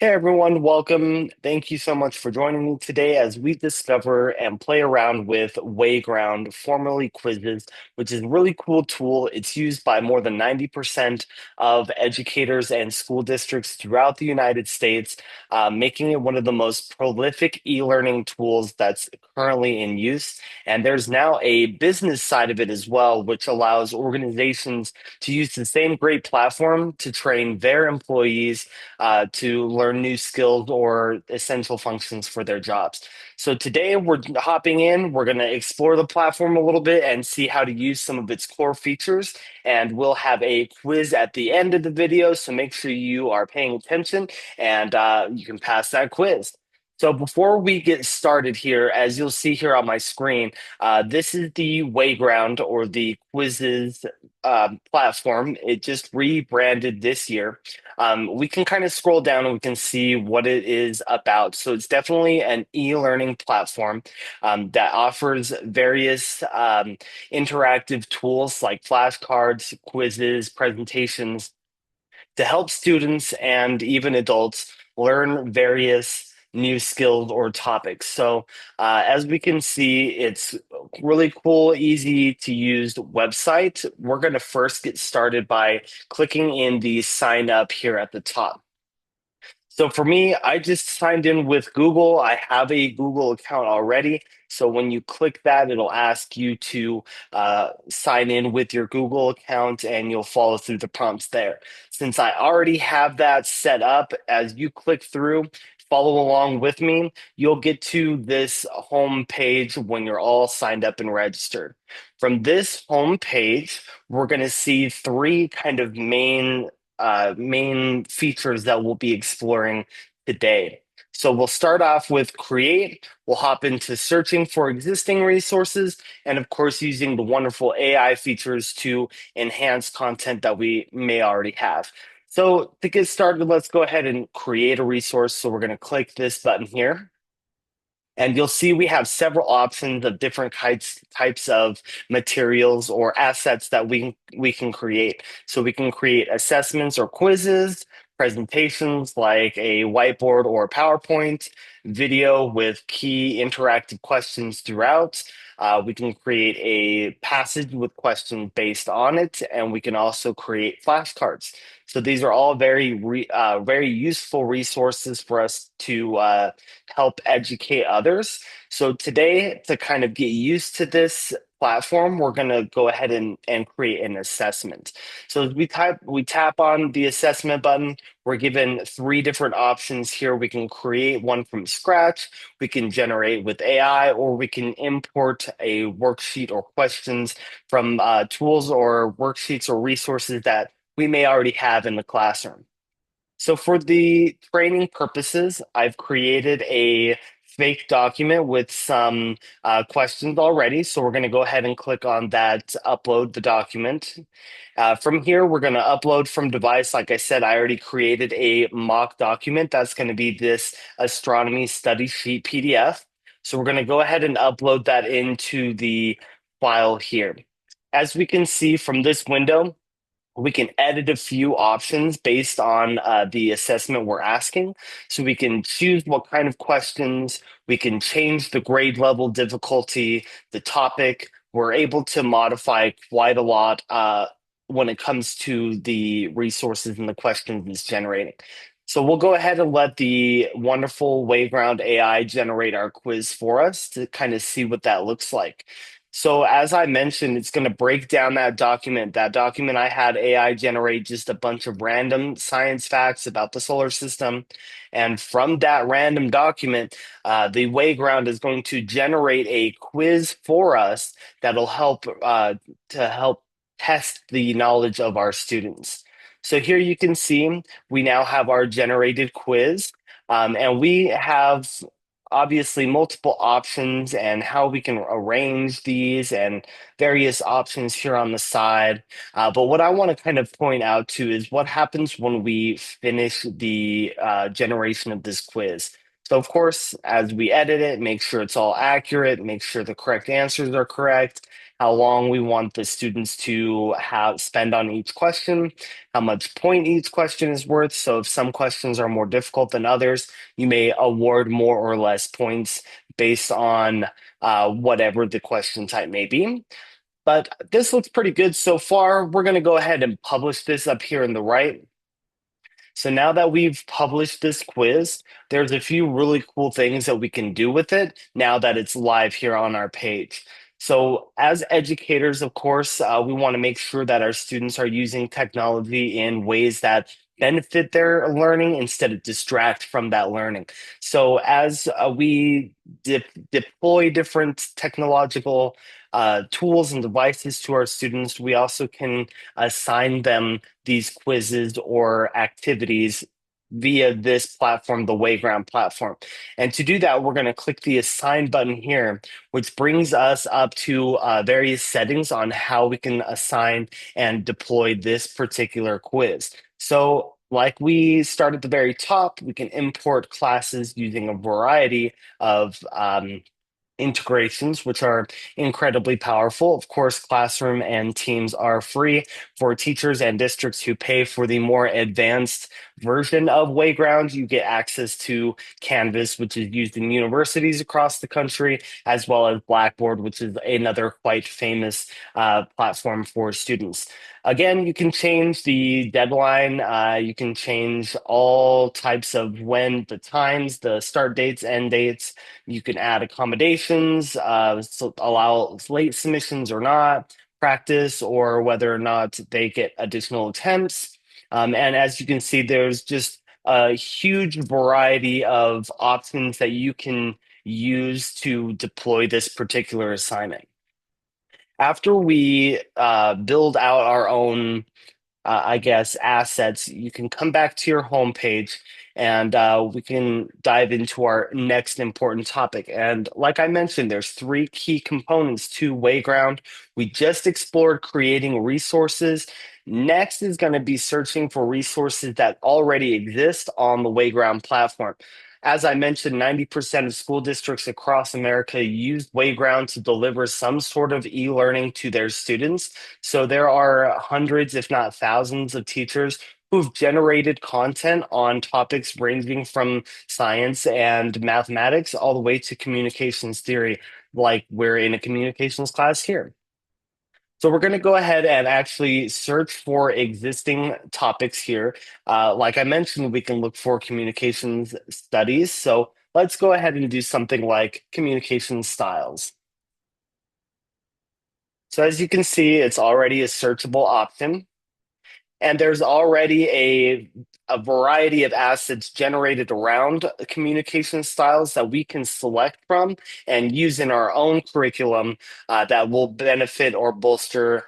Hey everyone, welcome. Thank you so much for joining me today as we discover and play around with Wayground, formerly Quizizz, which is a really cool tool. It's used by more than 90% of educators and school districts throughout the United States, making it one of the most prolific e-learning tools that's currently in use. And there's now a business side of it as well, which allows organizations to use the same great platform to train their employees to learn new skills or essential functions for their jobs. So today we're hopping in, we're going to explore the platform a little bit and see how to use some of its core features. And we'll have a quiz at the end of the video. So make sure you are paying attention and you can pass that quiz. So before we get started here, as you'll see here on my screen, this is the Wayground or the Quizizz platform. It just rebranded this year. We can kind of scroll down and we can see what it is about. So it's definitely an e-learning platform that offers various interactive tools like flashcards, quizzes, presentations to help students and even adults learn various new skills or topics. So, as we can see, it's really cool, easy to use website. We're going to first get started by clicking in the sign up here at the top. So for me, I just signed in with Google. I have a Google account already. So when you click that, it'll ask you to sign in with your Google account and you'll follow through the prompts there. Since I already have that set up, as you click through, follow along with me, you'll get to this home page when you're all signed up and registered. From this home page, we're going to see three kind of main features that we'll be exploring today. So we'll start off with create. We'll hop into searching for existing resources and of course using the wonderful AI features to enhance content that we may already have. So to get started, let's go ahead and create a resource. So we're going to click this button here. And you'll see we have several options of different types of materials or assets that we can create. So we can create assessments or quizzes, presentations like a whiteboard or PowerPoint, video with key interactive questions throughout. We can create a passage with questions based on it, and we can also create flashcards. So these are all very useful resources for us to help educate others. So today, to kind of get used to this platform, we're going to go ahead and create an assessment. So as we tap on the assessment button, we're given three different options here. We can create one from scratch, we can generate with AI, or we can import a worksheet or questions from tools or worksheets or resources that we may already have in the classroom. So for the training purposes, I've created a fake document with some questions already. So we're going to go ahead and click on that, upload the document. From here, we're going to upload from device. Like I said, I already created a mock document. That's going to be this astronomy study sheet PDF. So we're going to go ahead and upload that into the file here. As we can see from this window, we can edit a few options based on the assessment we're asking. So we can choose what kind of questions, we can change the grade level difficulty, the topic. We're able to modify quite a lot when it comes to the resources and the questions it's generating. So we'll go ahead and let the wonderful Wayground AI generate our quiz for us to kind of see what that looks like. So as I mentioned, it's going to break down that document. That document I had AI generate just a bunch of random science facts about the solar system. And from that random document, the Wayground is going to generate a quiz for us that'll help to help test the knowledge of our students. So here you can see we now have our generated quiz. And we have obviously multiple options and how we can arrange these and various options here on the side. But what I want to kind of point out too is what happens when we finish the generation of this quiz. So of course, as we edit it, make sure it's all accurate, make sure the correct answers are correct. how long we want the students to have spend on each question, how much point each question is worth. So if some questions are more difficult than others, you may award more or less points based on whatever the question type may be. But this looks pretty good so far. We're going to go ahead and publish this up here in the right. So now that we've published this quiz, there's a few really cool things that we can do with it now that it's live here on our page. So as educators, of course, we want to make sure that our students are using technology in ways that benefit their learning instead of distract from that learning. So as we deploy different technological tools and devices to our students, we also can assign them these quizzes or activities via this platform, the Wayground platform. And to do that, we're going to click the assign button here, which brings us up to various settings on how we can assign and deploy this particular quiz. So like we start at the very top, we can import classes using a variety of integrations, which are incredibly powerful. Of course, Classroom and Teams are free for teachers and districts who pay for the more advanced version of Wayground. You get access to Canvas, which is used in universities across the country, as well as Blackboard, which is another quite famous platform for students. Again, you can change the deadline. You can change all types of when the times, the start dates, end dates. You can add accommodations, so allow late submissions or not, practice, or whether or not they get additional attempts. And as you can see, there's just a huge variety of options that you can use to deploy this particular assignment. After we build out our own I guess, assets, you can come back to your homepage and we can dive into our next important topic. And like I mentioned, there's three key components to Wayground. We just explored creating resources. Next is going to be searching for resources that already exist on the Wayground platform. As I mentioned, 90% of school districts across America use Wayground to deliver some sort of e-learning to their students. So there are hundreds, if not thousands, of teachers who've generated content on topics ranging from science and mathematics all the way to communications theory, like we're in a communications class here. So we're going to go ahead and actually search for existing topics here. Like I mentioned, we can look for communications studies. So let's go ahead and do something like communication styles. So as you can see, it's already a searchable option. And there's already a variety of assets generated around communication styles that we can select from and use in our own curriculum that will benefit or bolster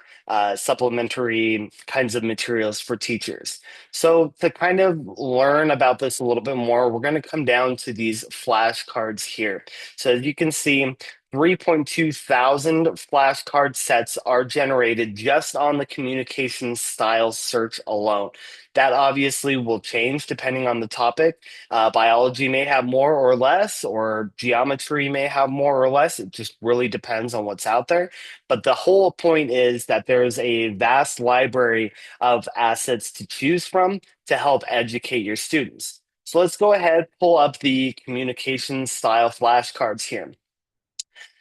supplementary kinds of materials for teachers. So to kind of learn about this a little bit more, we're going to come down to these flashcards here. So as you can see, 3.2 thousand flashcard sets are generated just on the communication style search alone. That obviously will change depending on the topic. Biology may have more or less, or geometry may have more or less. It just really depends on what's out there. But the whole point is that there's a vast library of assets to choose from to help educate your students. So let's go ahead, pull up the communication style flashcards here.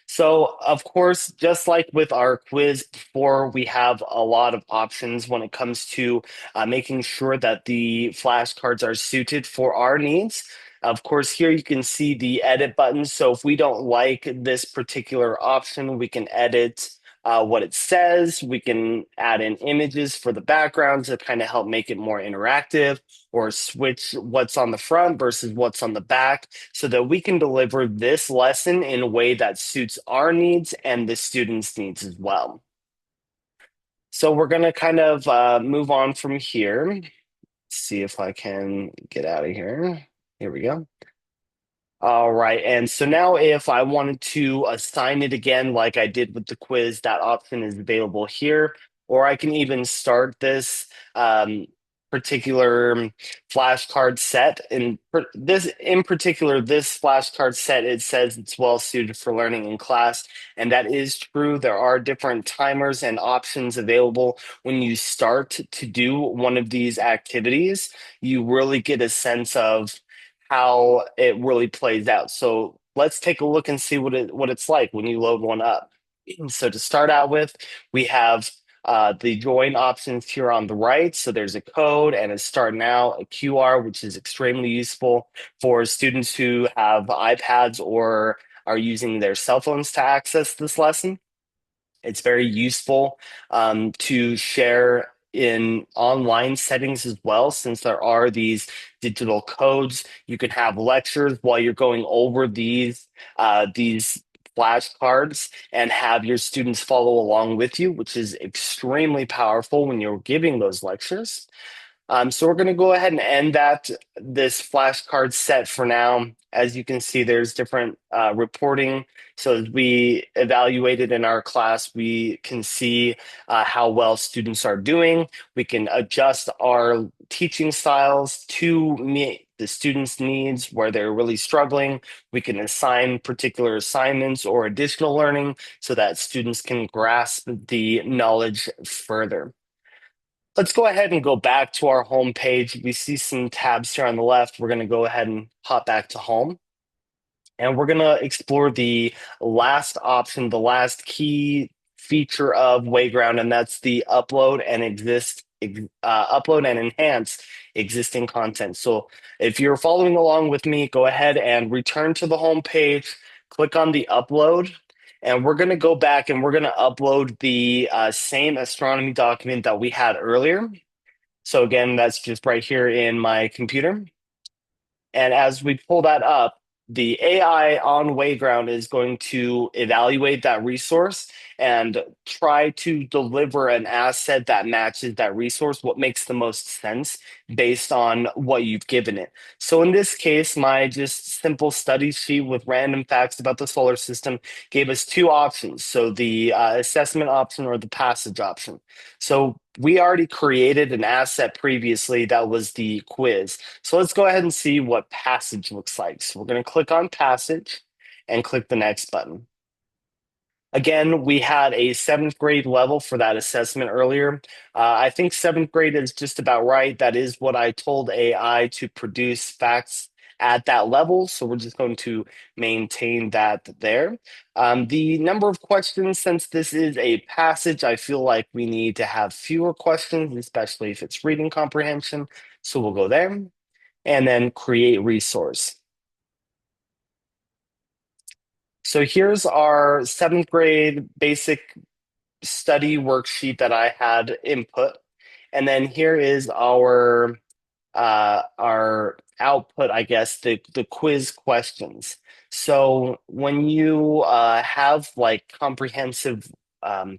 So, of course, just like with our quiz before, we have a lot of options when it comes to making sure that the flashcards are suited for our needs. Of course, here you can see the edit button. So if we don't like this particular option, we can edit what it says. We can add in images for the background to kind of help make it more interactive, or switch what's on the front versus what's on the back so that we can deliver this lesson in a way that suits our needs and the students' needs as well. So we're going to kind of move on from here. See if I can get out of here. Here we go. All right. And so now if I wanted to assign it again, like I did with the quiz, that option is available here. Or I can even start this. particular flashcard set. In particular, this flashcard set, it says it's well suited for learning in class, and that is true. There are different timers and options available when you start to do one of these activities. You really get a sense of how it really plays out. So let's take a look and see what it's like when you load one up. So to start out with, we have the join options here on the right. So there's a code and a start now, a QR, which is extremely useful for students who have iPads or are using their cell phones to access this lesson. It's very useful to share in online settings as well, since there are these digital codes. You can have lectures while you're going over these flashcards and have your students follow along with you, which is extremely powerful when you're giving those lectures. So we're going to go ahead and end this flashcard set for now. As you can see, there's different reporting. So as we evaluated in our class, we can see how well students are doing. We can adjust our teaching styles to meet the students' needs where they're really struggling. We can assign particular assignments or additional learning so that students can grasp the knowledge further. Let's go ahead and go back to our home page. We see some tabs here on the left. We're going to go ahead and hop back to home. And we're going to explore the last option, the last key feature of Wayground, and that's the upload and enhance existing content. So if you're following along with me, go ahead and return to the home page, click on the upload, and we're going to go back and we're going to upload the same astronomy document that we had earlier. So again, that's just right here in my computer. And as we pull that up, the AI on Wayground is going to evaluate that resource and try to deliver an asset that matches that resource, what makes the most sense based on what you've given it. So in this case, my just simple study sheet with random facts about the solar system gave us two options. So the assessment option or the passage option. So we already created an asset previously that was the quiz. So let's go ahead and see what passage looks like. So we're going to click on passage and click the next button. Again, we had a seventh grade level for that assessment earlier. I think seventh grade is just about right. That is what I told AI to produce facts at that level. So we're just going to maintain that there. The number of questions, since this is a passage, I feel like we need to have fewer questions, especially if it's reading comprehension. So we'll go there and then create resource. So here's our seventh grade basic study worksheet that I had input. And then here is our output, I guess, the quiz questions. So when you have like comprehensive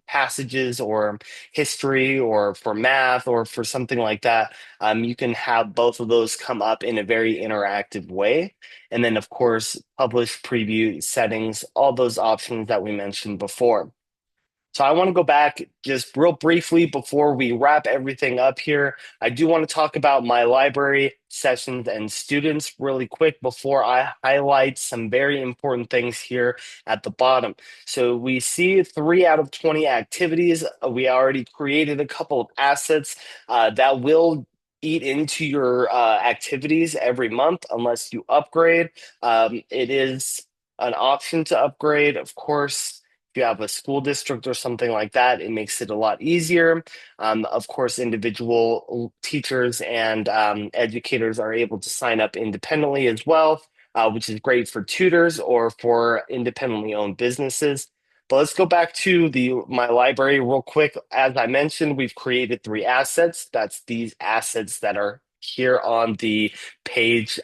passages or history or for math or for something like that, you can have both of those come up in a very interactive way. And then, of course, publish, preview, settings, all those options that we mentioned before. So I want to go back just real briefly before we wrap everything up here. I do want to talk about my library sessions and students really quick before I highlight some very important things here at the bottom. So we see 3 out of 20 activities. We already created a couple of assets that will eat into your activities every month unless you upgrade. It is an option to upgrade, of course. If you have a school district or something like that, it makes it a lot easier. Of course, individual teachers and educators are able to sign up independently as well, which is great for tutors or for independently owned businesses. But let's go back to my library real quick. As I mentioned, we've created 3 assets. That's these assets that are here on the page.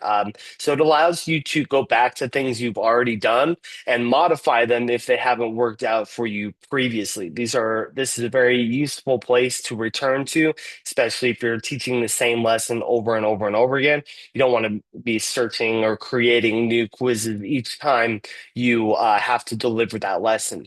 So it allows you to go back to things you've already done and modify them if they haven't worked out for you previously. This is a very useful place to return to, especially if you're teaching the same lesson over and over and over again. You don't want to be searching or creating new quizzes each time you have to deliver that lesson.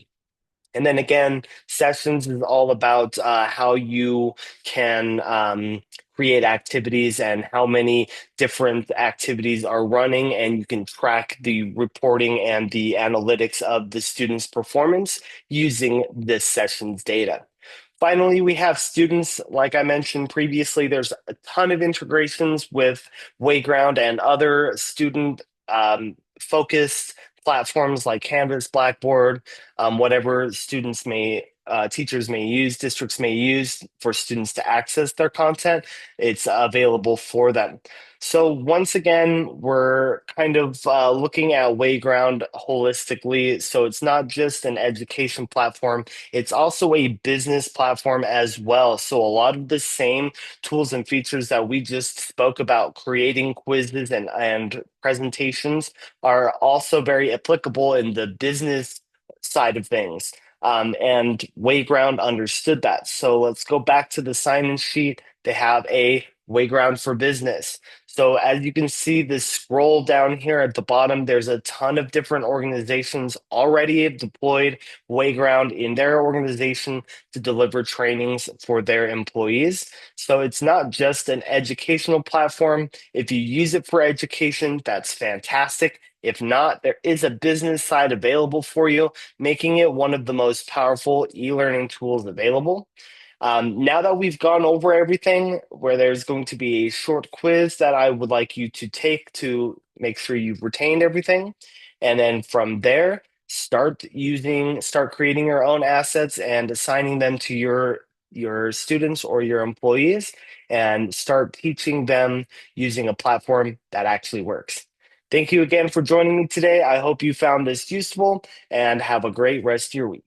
And then again, sessions is all about how you can create activities and how many different activities are running, and you can track the reporting and the analytics of the students' performance using this session's data. Finally, we have students. Like I mentioned previously, there's a ton of integrations with Wayground and other student focused platforms like Canvas, Blackboard, whatever teachers may use, districts may use for students to access their content. It's available for them. So once again, we're kind of looking at Wayground holistically. So it's not just an education platform, it's also a business platform as well. So a lot of the same tools and features that we just spoke about creating quizzes and presentations are also very applicable in the business side of things. And Wayground understood that. So let's go back to the sign-in sheet. They have a Wayground for Business. So as you can see, this scroll down here at the bottom, there's a ton of different organizations already deployed Wayground in their organization to deliver trainings for their employees. So it's not just an educational platform. If you use it for education, that's fantastic. If not, there is a business side available for you, making it one of the most powerful e-learning tools available. Now that we've gone over everything, where there's going to be a short quiz that I would like you to take to make sure you've retained everything. And then from there, start creating your own assets and assigning them to your students or your employees, and start teaching them using a platform that actually works. Thank you again for joining me today. I hope you found this useful, and have a great rest of your week.